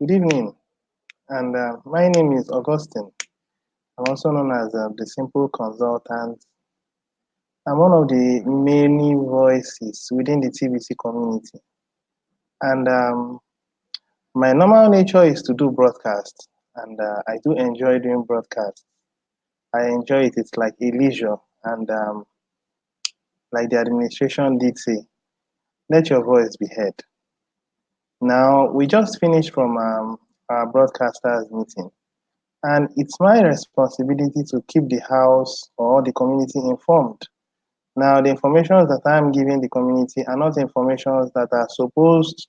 Good evening, and my name is Augustine. I'm also known as the Simple Consultant. I'm one of the many voices within the TBC community, and my normal nature is to do broadcast, and I do enjoy doing broadcast. I enjoy it. It's like a leisure, and like the administration did say, let your voice be heard. Now, we just finished from our broadcasters meeting. And it's my responsibility to keep the house or the community informed. Now, the information that I'm giving the community are not information that are supposed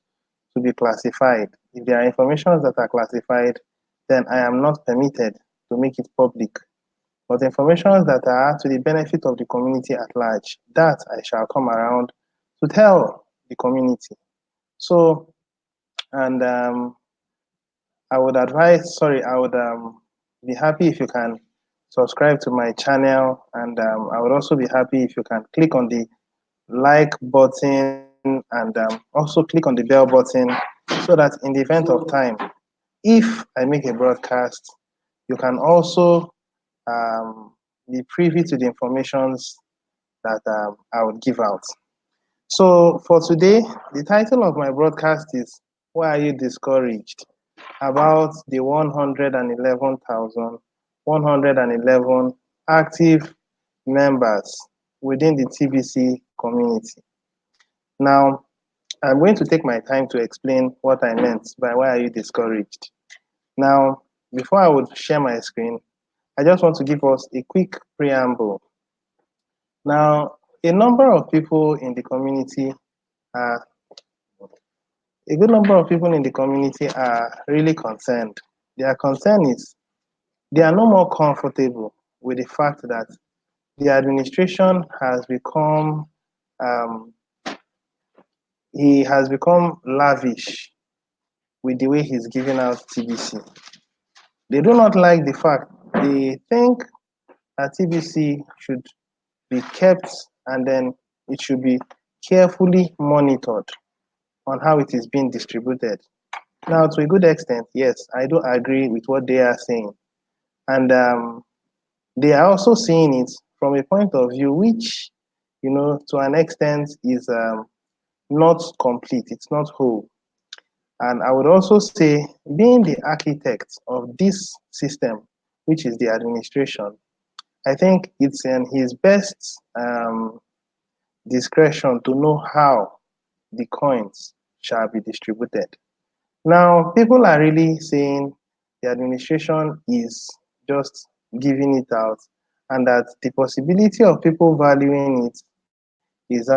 to be classified. If there are information that are classified, then I am not permitted to make it public. But information that are to the benefit of the community at large, that I shall come around to tell the community. So, and I would be happy if you can subscribe to my channel, and I would also be happy if you can click on the like button and also click on the bell button so that in the event of time, if I make a broadcast, you can also be privy to the informations that I would give out. So for today, the title of my broadcast is Why Are You Discouraged About the 111,111 active members within the TBC community. Now, I'm going to take my time to explain what I meant by why are you discouraged. Now, before I would share my screen, I just want to give us a quick preamble. Now, a number of people in the community are a good number of people in the community are really concerned. Their concern is they are no more comfortable with the fact that the administration has become um, he has become lavish with the way he's giving out TBC. They do not like the fact they think that TBC should be kept and then it should be carefully monitored on how it is being distributed. Now, to a good extent, yes, I do agree with what they are saying. And they are also seeing it from a point of view which, to an extent is not complete, it's not whole. And I would also say, being the architect of this system, which is the administration, I think it's in his best discretion to know how the coins shall be distributed. Now, people are really saying the administration is just giving it out, and that the possibility of people valuing it is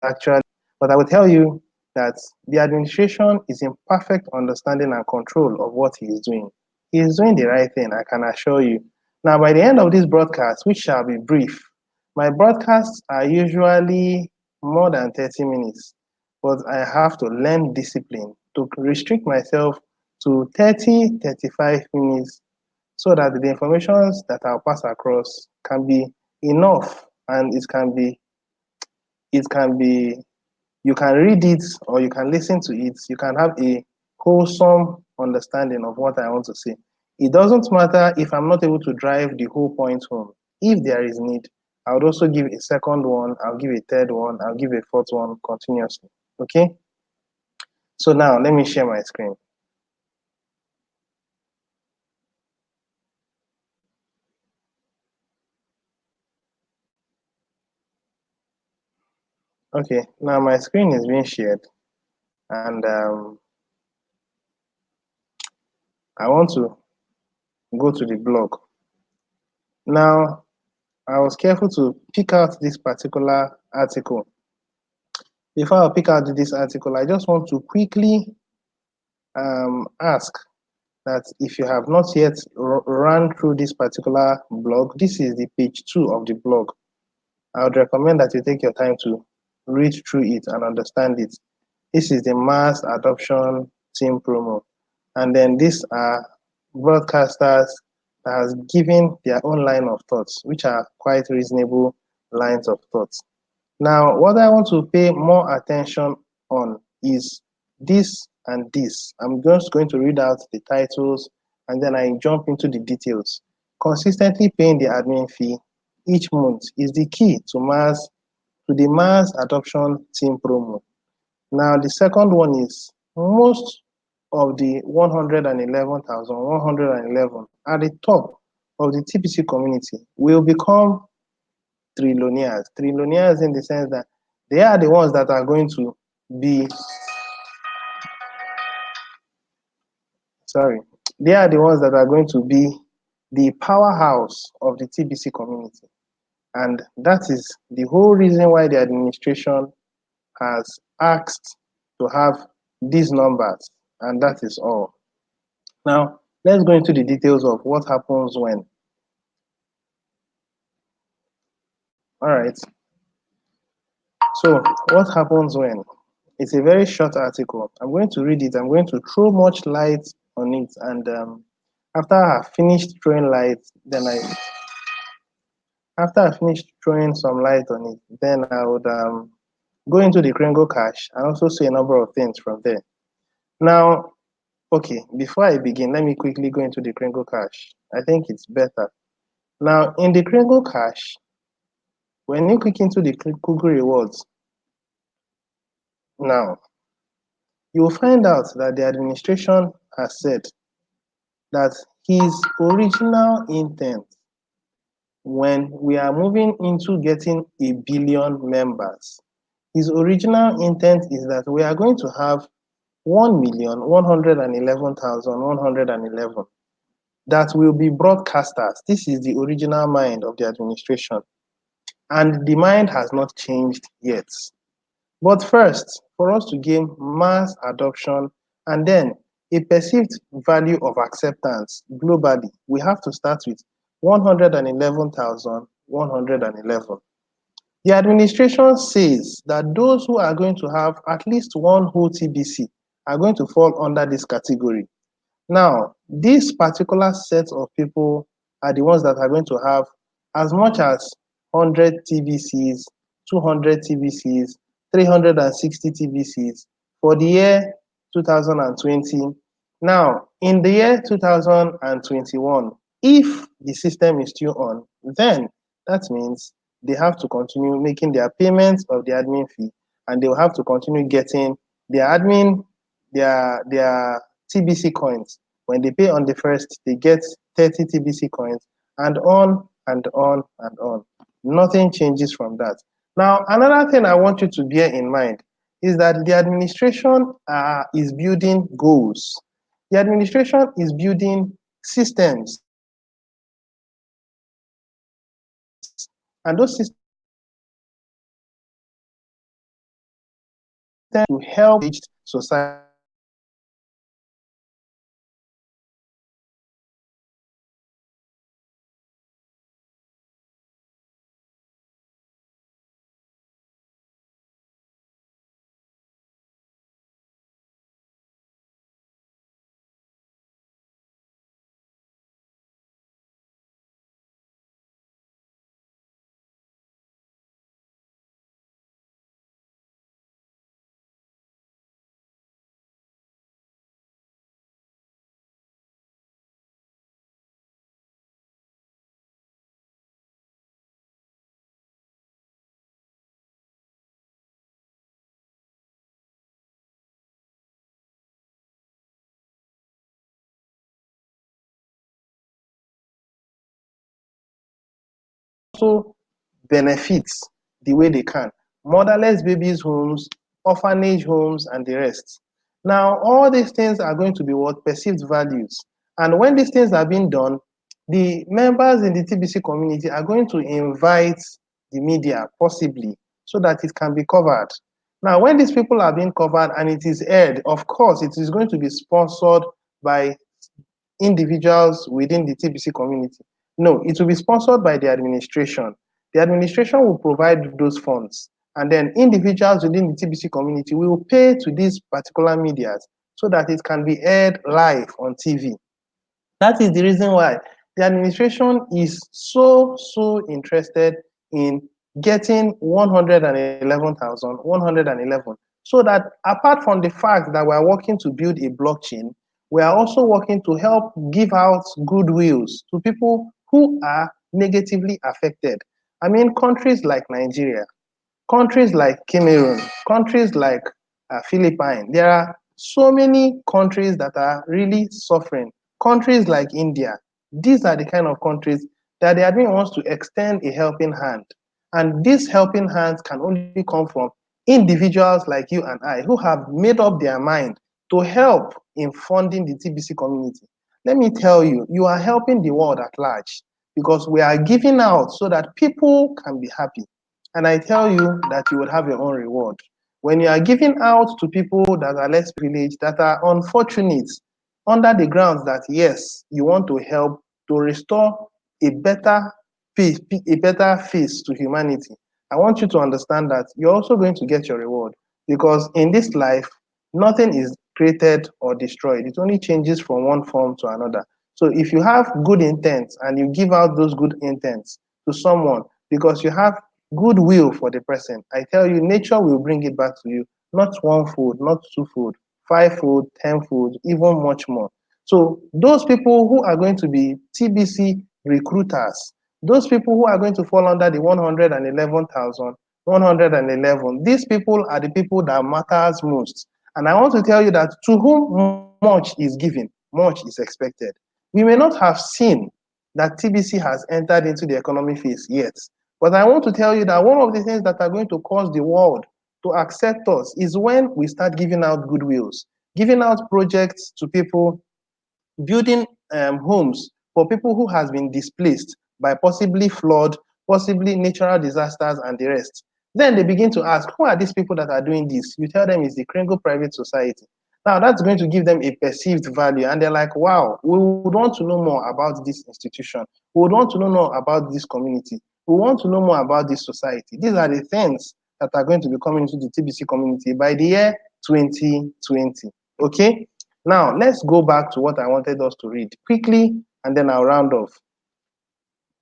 actually, but I will tell you that the administration is in perfect understanding and control of what he is doing. He is doing the right thing, I can assure you. Now, by the end of this broadcast, which shall be brief, my broadcasts are usually more than 30 minutes, but I have to learn discipline to restrict myself to 30, 35 minutes so that the information that I'll pass across can be enough and it can be you can read it or you can listen to it. You can have a wholesome understanding of what I want to say. It doesn't matter if I'm not able to drive the whole point home. If there is need, I would also give a second one, I'll give a third one, I'll give a fourth one continuously. Okay? So now let me share my screen. Okay, now my screen is being shared and I want to go to the blog. Now, I was careful to pick out this particular article. Before I pick out this article, I just want to quickly ask that if you have not yet run through this particular blog, this is the page 2 of the blog. I would recommend that you take your time to read through it and understand it. This is the mass adoption team promo. And then these are broadcasters that has given their own line of thoughts, which are quite reasonable lines of thoughts. Now, what I want to pay more attention on is this and this. I'm just going to read out the titles and then I jump into the details. Consistently paying the admin fee each month is the key to the mass adoption team promo. Now, the second one is most of the 111,111 at the top of the TPC community will become trillionaires. Trillionaires in the sense that they are the ones that are going to be, sorry, they are the ones that are going to be the powerhouse of the TBC community. And that is the whole reason why the administration has asked to have these numbers. And that is all. Now, let's go into the details of what happens when. All right. So, what happens when? It's a very short article. I'm going to read it. I'm going to throw much light on it. And after I finished throwing light, then after I finished throwing some light on it, then I would go into the Cradle Cash and also say a number of things from there. Now, okay, before I begin, let me quickly go into the Cradle Cash. I think it's better. Now, in the Cradle Cash, when you click into the Google Rewards, now, you will find out that the administration has said that his original intent when we are moving into getting a billion members, his original intent is that we are going to have 1,111,111 that will be broadcasters. This is the original mind of the administration. And the mind has not changed yet. But first, for us to gain mass adoption and then a perceived value of acceptance globally, we have to start with 111,111. The administration says that those who are going to have at least one whole TBC are going to fall under this category. Now, this particular set of people are the ones that are going to have as much as 100 TBCs, 200 TBCs, 360 TBCs for the year 2020. Now, in the year 2021, if the system is still on, then that means they have to continue making their payments of the admin fee and they will have to continue getting their admin, their TBC coins. When they pay on the first, they get 30 TBC coins and on and on and on. Nothing changes from that. Now, another thing I want you to bear in mind is that the administration is building goals. The administration is building systems, and those systems to help society. Also benefits the way they can. Motherless babies homes, orphanage homes, and the rest. Now, all these things are going to be what perceived values. And when these things are being done, the members in the TBC community are going to invite the media, possibly, so that it can be covered. Now, when these people are being covered and it is aired, of course, it is going to be sponsored by individuals within the TBC community. No, it will be sponsored by the administration. The administration will provide those funds, and then individuals within the TBC community will pay to these particular medias so that it can be aired live on TV. That is the reason why the administration is so interested in getting 111,111 So that apart from the fact that we are working to build a blockchain, we are also working to help give out goodwills to people who are negatively affected. I mean, countries like Nigeria, countries like Cameroon, countries like Philippines, there are so many countries that are really suffering. Countries like India, these are the kind of countries that the admin wants to extend a helping hand. And these helping hands can only come from individuals like you and I who have made up their mind to help in funding the TBC community. Let me tell you, you are helping the world at large because we are giving out so that people can be happy. And I tell you that you will have your own reward. When you are giving out to people that are less privileged, that are unfortunate, under the grounds that yes, you want to help to restore a better peace, a better face to humanity. I want you to understand that you're also going to get your reward because in this life, nothing is created or destroyed. It only changes from one form to another. So if you have good intent and you give out those good intents to someone because you have goodwill for the person, I tell you, nature will bring it back to you. Not one food, not two food, five food, 10 food, even much more. So those people who are going to be TBC recruiters, those people who are going to fall under the 111,111, these people are the people that matters most. And I want to tell you that to whom much is given, much is expected. We may not have seen that TBC has entered into the economy phase yet, but I want to tell you that one of the things that are going to cause the world to accept us is when we start giving out goodwills, giving out projects to people, building homes for people who has been displaced by possibly flood, possibly natural disasters and the rest. Then they begin to ask, who are these people that are doing this? You tell them it's the Kringle Private Society. Now that's going to give them a perceived value and they're like, wow, we would want to know more about this institution. We would want to know more about this community. We want to know more about this society. These are the things that are going to be coming into the TBC community by the year 2020. Okay? Now, let's go back to what I wanted us to read quickly, and then I'll round off.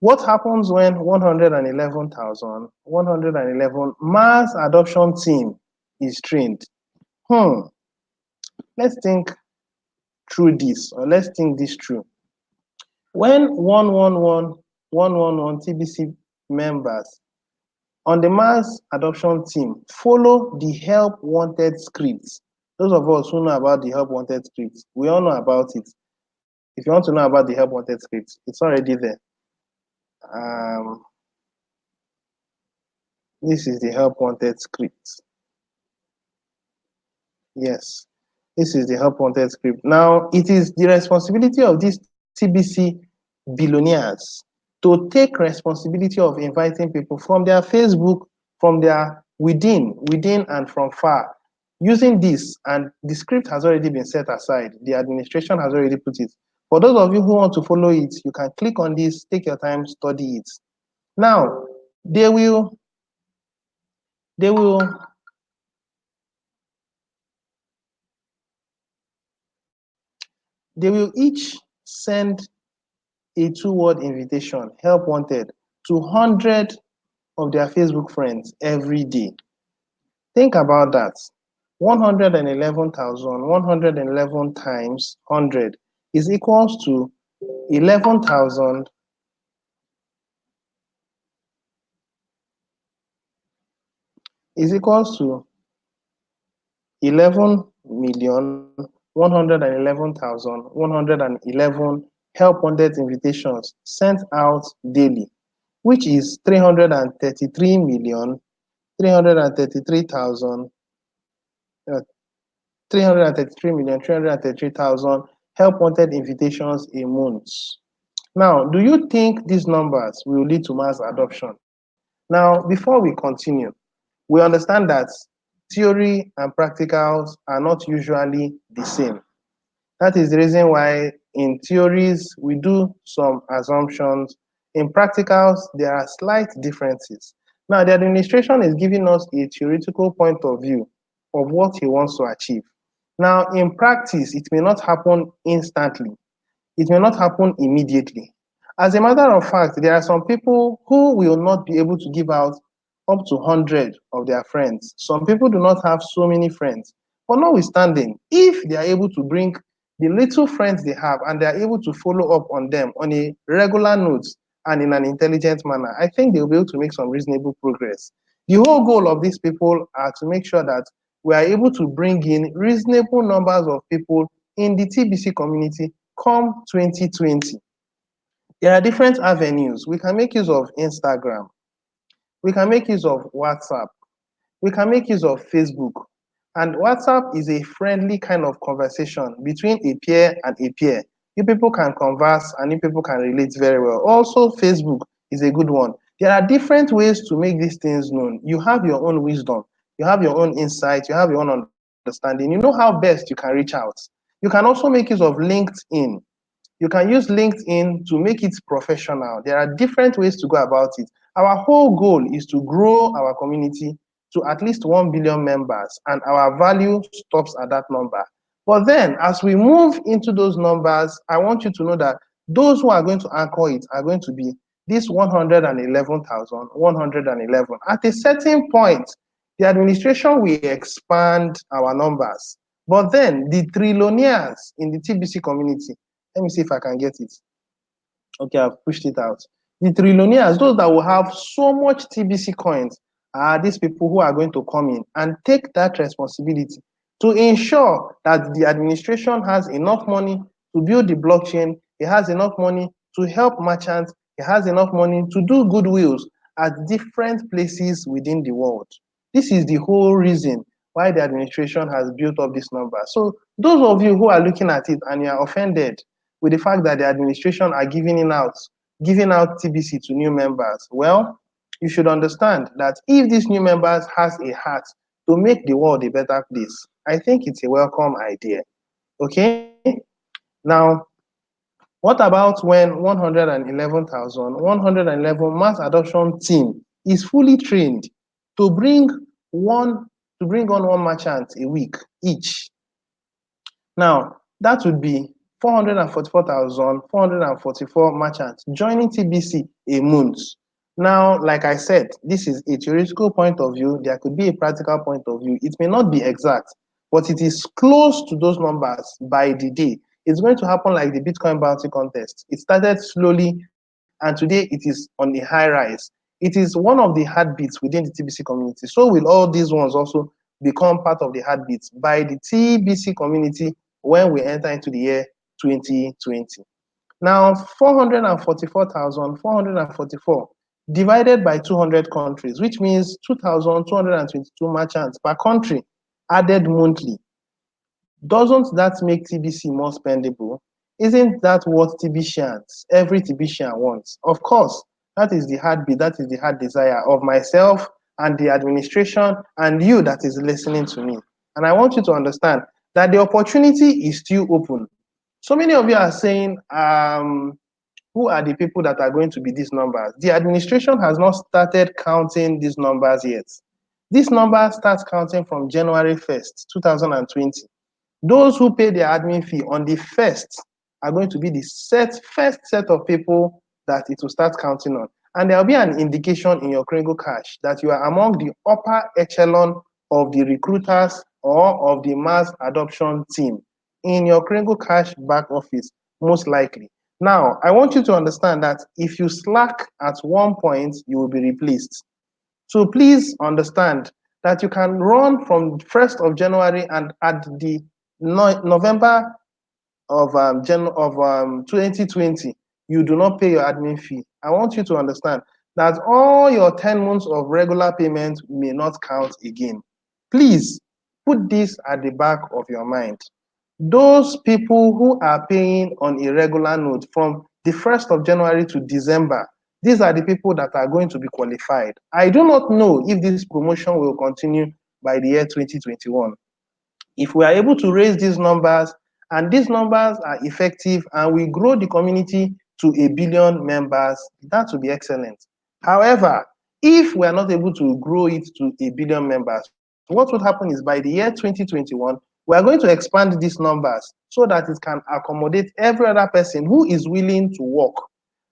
What happens when 111,111 mass adoption team is trained? Hmm, let's think through this, or let's think this through. When 111 TBC members on the mass adoption team follow the help wanted scripts, those of us who know about the help wanted scripts, we all know about it. If you want to know about the help wanted script, it's already there. Um, this is the help wanted script. Yes, this is the help wanted script. Now, it is the responsibility of these TBC billionaires to take responsibility of inviting people from their Facebook, from their within and from far. Using this, and the script has already been set aside. The administration has already put it. For those of you who want to follow it, you can click on this, take your time, study it. Now, they will they will they will each send a two-word invitation, help wanted, to 100 of their Facebook friends every day. Think about that. 111,111 times 100 is equals to 11,000 is equals to 11,111,111 help wanted invitations sent out daily, which is 333,333,000 333,333,000 help wanted invitations a month. Now, do you think these numbers will lead to mass adoption? Now, before we continue, we understand that theory and practicals are not usually the same. That is the reason why in theories we do some assumptions. In practicals, there are slight differences. Now, the administration is giving us a theoretical point of view of what he wants to achieve. Now, in practice, it may not happen instantly. It may not happen immediately. As a matter of fact, there are some people who will not be able to give out up to 100 of their friends. Some people do not have so many friends. But notwithstanding, if they are able to bring the little friends they have and they are able to follow up on them on a regular note and in an intelligent manner, I think they'll be able to make some reasonable progress. The whole goal of these people are to make sure that we are able to bring in reasonable numbers of people in the TBC community come 2020. There are different avenues. We can make use of Instagram. We can make use of WhatsApp. We can make use of Facebook. And WhatsApp is a friendly kind of conversation between a peer and a peer. You people can converse and you people can relate very well. Also, Facebook is a good one. There are different ways to make these things known. You have your own wisdom, you have your own insight, you have your own understanding. You know how best you can reach out. You can also make use of LinkedIn. You can use LinkedIn to make it professional. There are different ways to go about it. Our whole goal is to grow our community to at least 1 billion members, and our value stops at that number. But then, as we move into those numbers, I want you to know that those who are going to anchor it are going to be this 111,111. At a certain point, the administration will expand our numbers. But then, the trillionaires in the TBC community, let me see if I can get it. Okay, I've pushed it out. The trillionaires, those that will have so much TBC coins, are these people who are going to come in and take that responsibility to ensure that the administration has enough money to build the blockchain, it has enough money to help merchants, it has enough money to do goodwills at different places within the world. This is the whole reason why the administration has built up this number. So those of you who are looking at it and you are offended with the fact that the administration are giving out TBC to new members, well, you should understand that if these new members has a heart to make the world a better place, I think it's a welcome idea. Okay? Now, what about when 111,111 mass adoption team is fully trained to bring one to bring on one merchant a week each? Now, that would be 444,444 merchants joining TBC a month. Now, like I said, this is a theoretical point of view. There could be a practical point of view. It may not be exact, but it is close to those numbers by the day. It's going to happen like the Bitcoin bounty contest. It started slowly, and today it is on the high rise. It is one of the heartbeats within the TBC community. So will all these ones also become part of the heartbeats by the TBC community when we enter into the year 2020. Now, 444,444 divided by 200 countries, which means 2,222 merchants per country added monthly. Doesn't that make TBC more spendable? Isn't that what TBCians, every TBCian wants? Of course, that is the heartbeat, that is the heart desire of myself and the administration and you that is listening to me. And I want you to understand that the opportunity is still open. So many of you are saying, who are the people that are going to be these numbers? The administration has not started counting these numbers yet. This number starts counting from January 1st, 2020. Those who pay their admin fee on the 1st are going to be the first set of people that it will start counting on. And there will be an indication in your Cradle Cash that you are among the upper echelon of the recruiters or of the mass adoption team in your Cradle Cash back office, most likely. Now, I want you to understand that if you slack at one point, you will be replaced. So please understand that you can run from 1st of January and at the November of 2020, you do not pay your admin fee. I want you to understand that all your 10 months of regular payment may not count again. Please put this at the back of your mind. Those people who are paying on a regular note from the 1st of January to December, these are the people that are going to be qualified. I do not know if this promotion will continue by the year 2021. If we are able to raise these numbers and these numbers are effective and we grow the community to 1 billion members, that would be excellent. However, if we are not able to grow it to 1 billion members, what would happen is by the year 2021, we are going to expand these numbers so that it can accommodate every other person who is willing to work.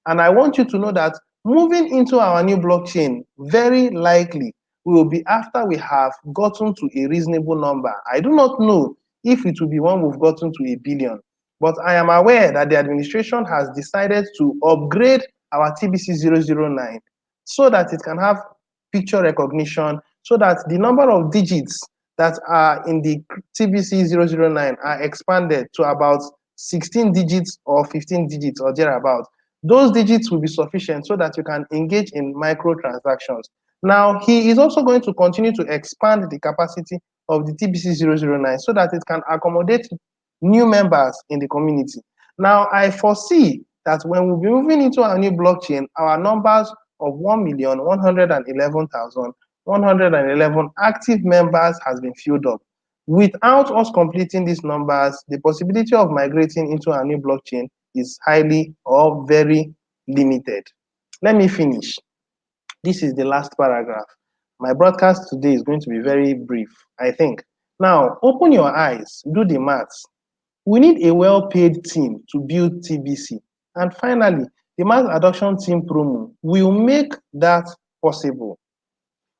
And I want you to know that Moving into our new blockchain, very likely will be after we have gotten to a reasonable number. I do not know if it will be when we've gotten to a billion, but I am aware that the administration has decided to upgrade our TBC 009 so that it can have picture recognition, so that the number of digits that are in the TBC 009 are expanded to about 16 digits or 15 digits or thereabout. Those digits will be sufficient so that you can engage in microtransactions. Now, he is also going to continue to expand the capacity of the TBC 009 so that it can accommodate new members in the community. Now, I foresee that when we'll be moving into our new blockchain, our numbers of 1,111,111 active members has been filled up. Without us completing these numbers, the possibility of migrating into our new blockchain is highly or very limited. Let me finish. This is the last paragraph. My broadcast today is going to be very brief, I think. Now, open your eyes, do the maths. We need a well-paid team to build TBC. And finally, the mass adoption team promo will make that possible.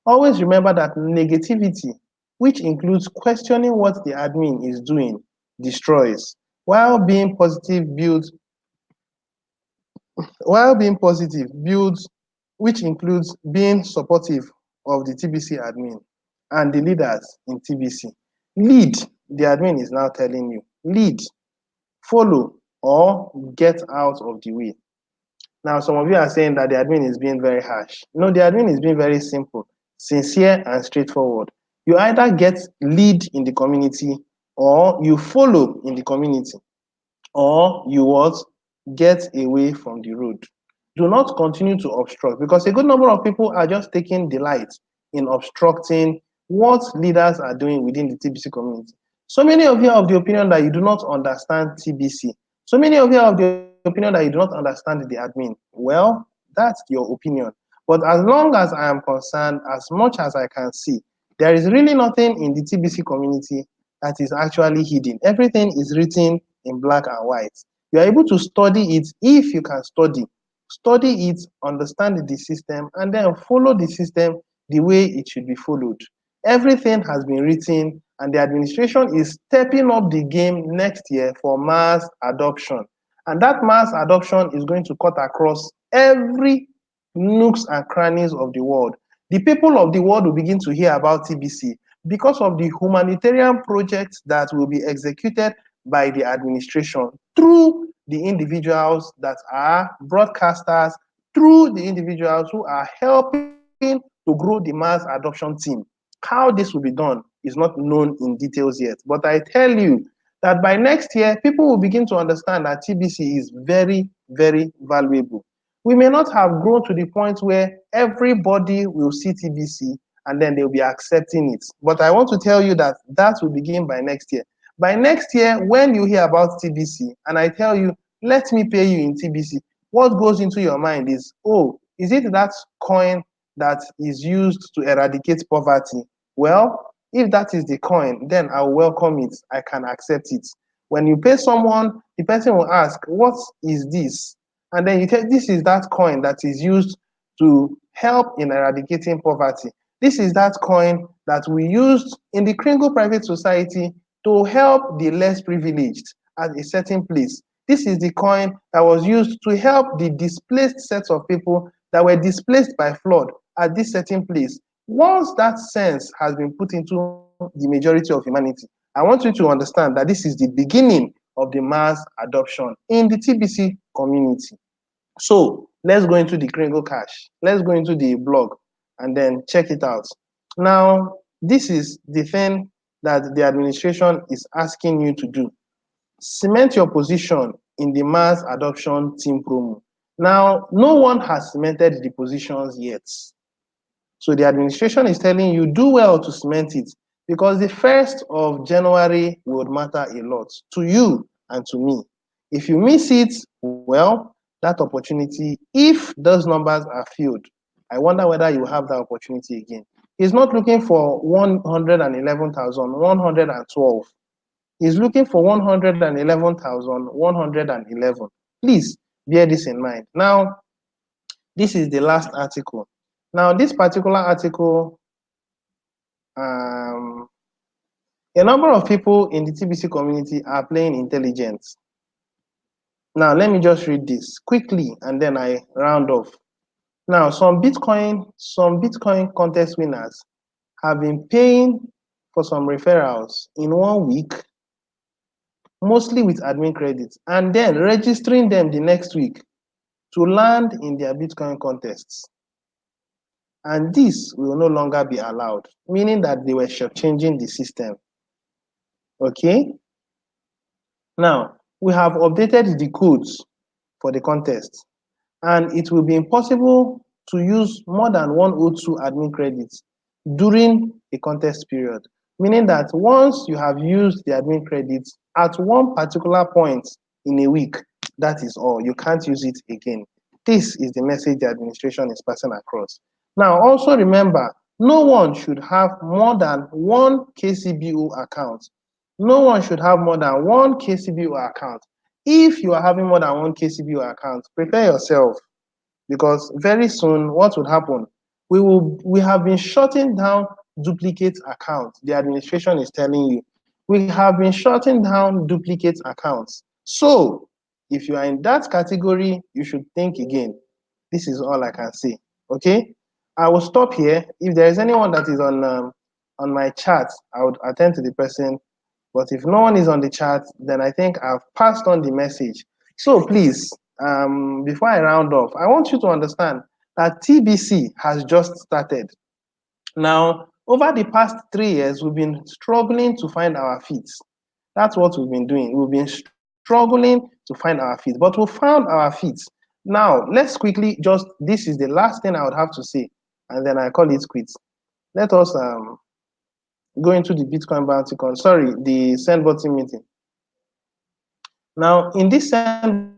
Always remember that negativity, which includes questioning what the admin is doing, destroys, while being positive builds which includes being supportive of the TBC admin and the leaders in TBC. Lead, the admin is now telling you, lead, follow, or get out of the way. Now, some of you are saying that the admin is being very harsh. No, the admin is being very simple, sincere, and straightforward. You either get lead in the community or you follow in the community, or you what? Get away from the road. Do not continue to obstruct, because a good number of people are just taking delight in obstructing what leaders are doing within the TBC community. So many of you are of the opinion that you do not understand TBC. So many of you are of the opinion that you do not understand the admin. Well, that's your opinion. But as long as I am concerned, as much as I can see, there is really nothing in the TBC community that is actually hidden. Everything is written in black and white. You are able to study it if you can study. Study it, understand the system, and then follow the system the way it should be followed. Everything has been written, and the administration is stepping up the game next year for mass adoption. And that mass adoption is going to cut across every nooks and crannies of the world. The people of the world will begin to hear about TBC because of the humanitarian projects that will be executed by the administration through the individuals that are broadcasters, through the individuals who are helping to grow the mass adoption team. How this will be done is not known in details yet, but I tell you that by next year, people will begin to understand that TBC is very, very valuable. We may not have grown to the point where everybody will see TBC and then they'll be accepting it. But I want to tell you that that will begin by next year. By next year, when you hear about TBC and I tell you, let me pay you in TBC, what goes into your mind is, oh, is it that coin that is used to eradicate poverty? Well, if that is the coin, then I'll welcome it. I can accept it. When you pay someone, the person will ask, what is this? And then you tell, this is that coin that is used to help in eradicating poverty. This is that coin that we used in the Kringle Private Society to help the less privileged at a certain place. This is the coin that was used to help the displaced sets of people that were displaced by flood at this certain place. Once that sense has been put into the majority of humanity, I want you to understand that this is the beginning of the mass adoption in the TBC community. So let's go into the Cradle Cash. Let's go into the blog and then check it out. Now, this is the thing that the administration is asking you to do. Cement your position in the mass adoption team promo. Now, no one has cemented the positions yet. So the administration is telling you, do well to cement it, because the 1st of January would matter a lot to you and to me. If you miss it, well, that opportunity, if those numbers are filled, I wonder whether you have that opportunity again. He's not looking for 111,112. He's looking for 111,111. Please bear this in mind. Now, This is the last article. Now, this particular article, um, a number of people in the TBC community are playing intelligence. Now, let me just read this quickly and then I round off. Now, some Bitcoin contest winners have been paying for some referrals in 1 week, mostly with admin credits, and then registering them the next week to land in their Bitcoin contests. And this will no longer be allowed, meaning that they were changing the system. Okay? Now, we have updated the codes for the contest, and it will be impossible to use more than 102 admin credits during a contest period, meaning that once you have used the admin credits at one particular point in a week, that is all. You can't use it again. This is the message the administration is passing across. Now, also remember, no one should have more than one KCBO account. No one should have more than one KCBO account. If you are having more than one KCBO account, prepare yourself, because very soon what would happen? We have been shutting down duplicate accounts. The administration is telling you we have been shutting down duplicate accounts. So if you are in that category, you should think again. This is all I can say. Okay, I will stop here. If there is anyone that is on my chat, I would attend to the person. But if no one is on the chat, then I think I've passed on the message. So please, before I round off, I want you to understand that TBC has just started. Now, over the past 3 years, we've been struggling to find our feet. That's what we've been doing. We've been struggling to find our feet, but we found our feet. Now, let's quickly this is the last thing I would have to say, and then I call it quits. Let us go into the Bitcoin bounty the send button meeting. Now, in this send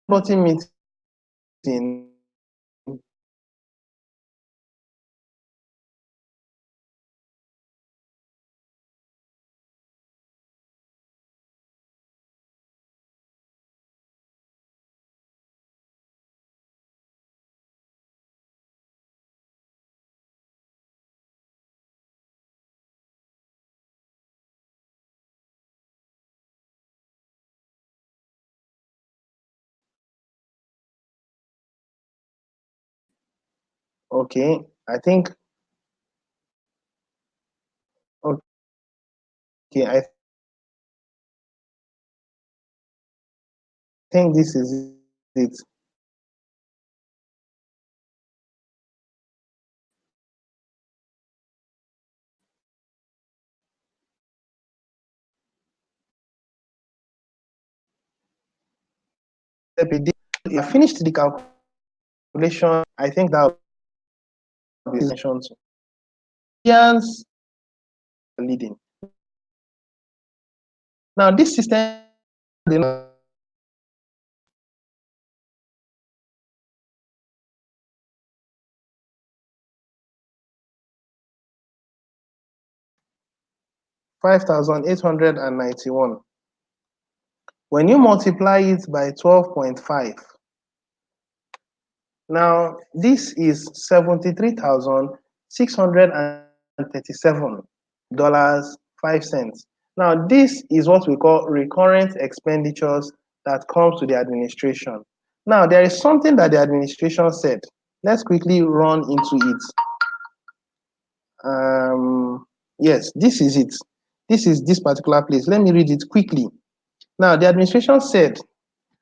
button meeting, okay, I think, okay, I think this is it. I finished the calculation. I think that will be mentioned to. Nigerians leading. Now, this system, they 5,891. When you multiply it by 12.5, now this is $73,637.05. Now, this is what we call recurrent expenditures that comes to the administration. Now, there is something that the administration said. Let's quickly run into it. Yes, this is it. This is this particular place. Let me read it quickly. Now, the administration said,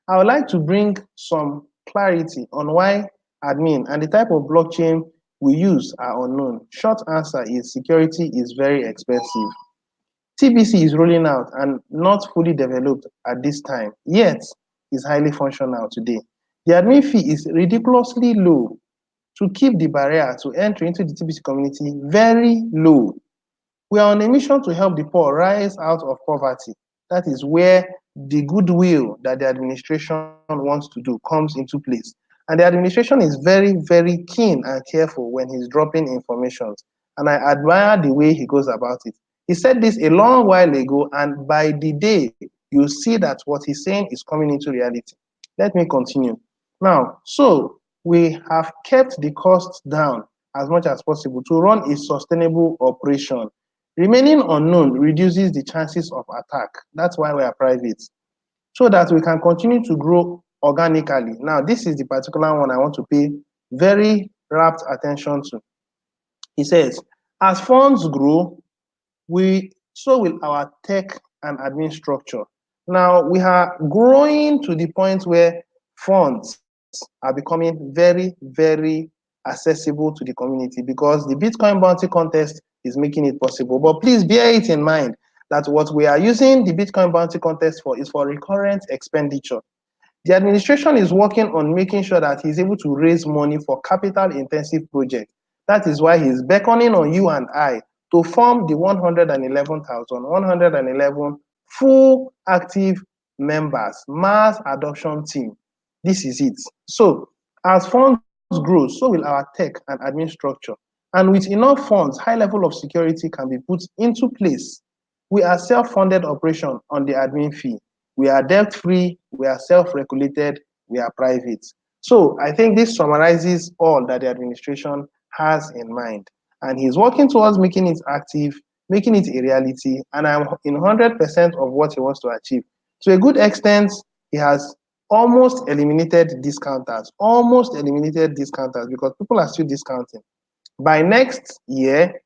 I would like to bring some clarity on why admin and the type of blockchain we use are unknown. Short answer is security is very expensive. TBC is rolling out and not fully developed at this time, yet is highly functional today. The admin fee is ridiculously low to keep the barrier to entry into the TBC community very low. We are on a mission to help the poor rise out of poverty. That is where the goodwill that the administration wants to do comes into place. And the administration is very, very keen and careful when he's dropping information. And I admire the way he goes about it. He said this a long while ago, and by the day, you see that what he's saying is coming into reality. Let me continue. Now, so we have kept the costs down as much as possible to run a sustainable operation. Remaining unknown reduces the chances of attack. That's why we are private, so that we can continue to grow organically. Now, this is the particular one I want to pay very rapt attention to. He says, as funds grow, we so will our tech and admin structure. Now we are growing to the point where funds are becoming very, very accessible to the community because the Bitcoin bounty contest is making it possible. But please bear it in mind that what we are using the Bitcoin bounty contest for is for recurrent expenditure. The administration is working on making sure that he's able to raise money for capital intensive projects. That is why he's beckoning on you and I to form the 111,111 full active members, mass adoption team. This is it. So, as funds grow, so will our tech and admin structure. And with enough funds, high level of security can be put into place. We are self-funded operation on the admin fee. We are debt-free, we are self-regulated, we are private. So I think this summarizes all that the administration has in mind. And he's working towards making it active, making it a reality, and I'm in 100% of what he wants to achieve. To a good extent, he has almost eliminated discounters because people are still discounting. By next year,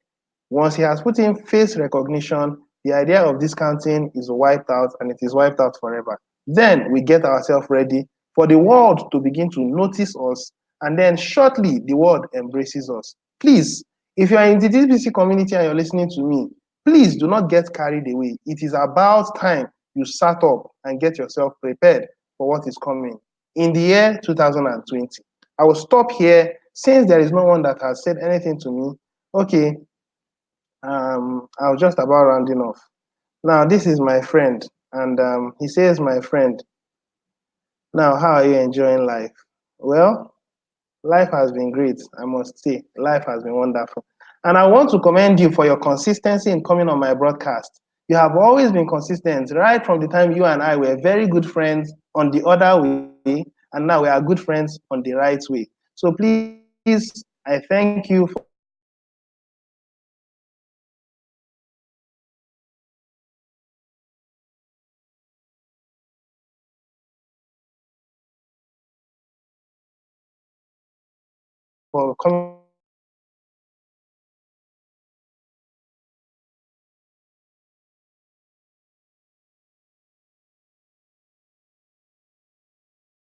once he has put in face recognition, the idea of discounting is wiped out and it is wiped out forever. Then we get ourselves ready for the world to begin to notice us, and then shortly the world embraces us. Please, if you are in the TBC community and you're listening to me, please do not get carried away. It is about time you sat up and get yourself prepared for what is coming in the year 2020. I will stop here since there is no one that has said anything to me. Okay, I was just about rounding off. Now, this is my friend, and he says, my friend, now, how are you enjoying life? Well, life has been great, I must say. Life has been wonderful. And I want to commend you for your consistency in coming on my broadcast. You have always been consistent right from the time you and I were very good friends on the other way, and now we are good friends on the right way. So please, I thank you for coming on my broadcast. And I want you to understand that the real business is about to begin. And I will not want anyone to miss out. Please, if you are among those that are being discouraged, thank you for coming on my broadcast. Thank you for coming on my broadcast.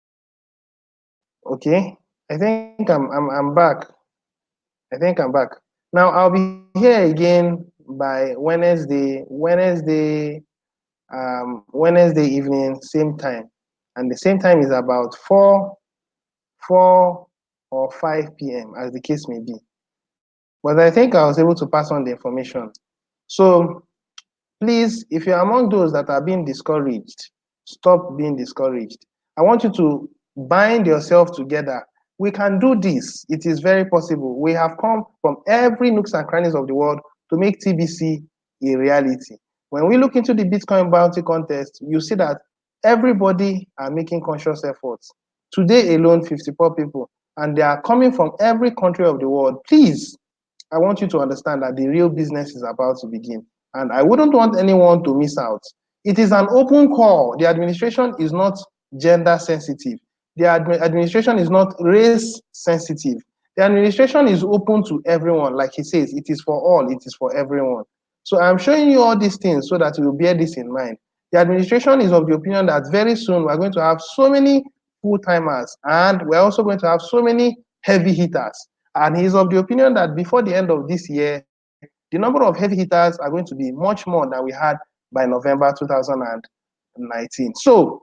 Thank you for coming on my broadcast. Thank you for coming on my broadcast. Thank you for coming on my broadcast. Thank you for coming on my broadcast. Thank you for coming on my broadcast. Okay, I think I'm back. I think I'm back. Now I'll be here again by Wednesday evening, same time. And the same time is about 4 or 5 p.m. as the case may be. But I think I was able to pass on the information. So please, if you're among those that are being discouraged, stop being discouraged. I want you to bind yourself together. We can do this. It is very possible. We have come from every nooks and crannies of the world to make TBC a reality. When we look into the Bitcoin bounty contest, you see that everybody are making conscious efforts. Today alone, 54 people, and they are coming from every country of the world. Please, I want you to understand that the real business is about to begin. And I wouldn't want anyone to miss out. It is an open call. The administration is not gender sensitive. The administration is not race sensitive. The administration is open to everyone. Like he says, it is for all, it is for everyone. So I'm showing you all these things so that you will bear this in mind. The administration is of the opinion that very soon we're going to have so many full timers and we're also going to have so many heavy hitters. And he's of the opinion that before the end of this year, the number of heavy hitters are going to be much more than we had by November 2019. So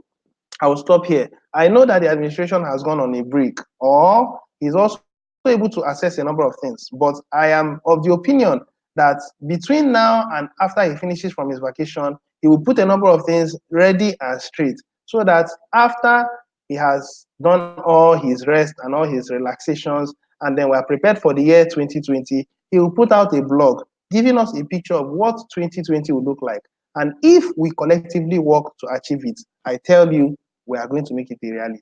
I will stop here. I know that the administration has gone on a break, or he's also able to assess a number of things. But I am of the opinion that between now and after he finishes from his vacation, he will put a number of things ready and straight so that after he has done all his rest and all his relaxations, and then we're prepared for the year 2020, he will put out a blog giving us a picture of what 2020 will look like. And if we collectively work to achieve it, I tell you, we are going to make it a reality.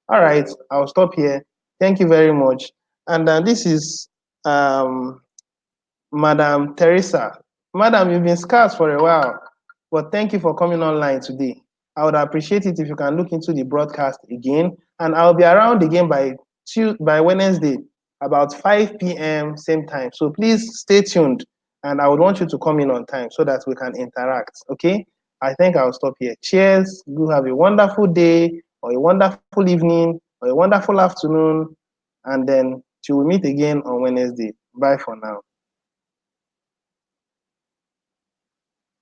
All right, I'll stop here. Thank you very much. And this is um, Madam Teresa. Madam, you've been scarce for a while, but thank you for coming online today. I would appreciate it if you can look into the broadcast again, and I'll be around again by by Wednesday, about 5 p.m. same time. So please stay tuned, and I would want you to come in on time so that we can interact. Okay? I think I'll stop here. Cheers. You have a wonderful day, or a wonderful evening, or a wonderful afternoon, and then till we meet again on Wednesday. Bye for now.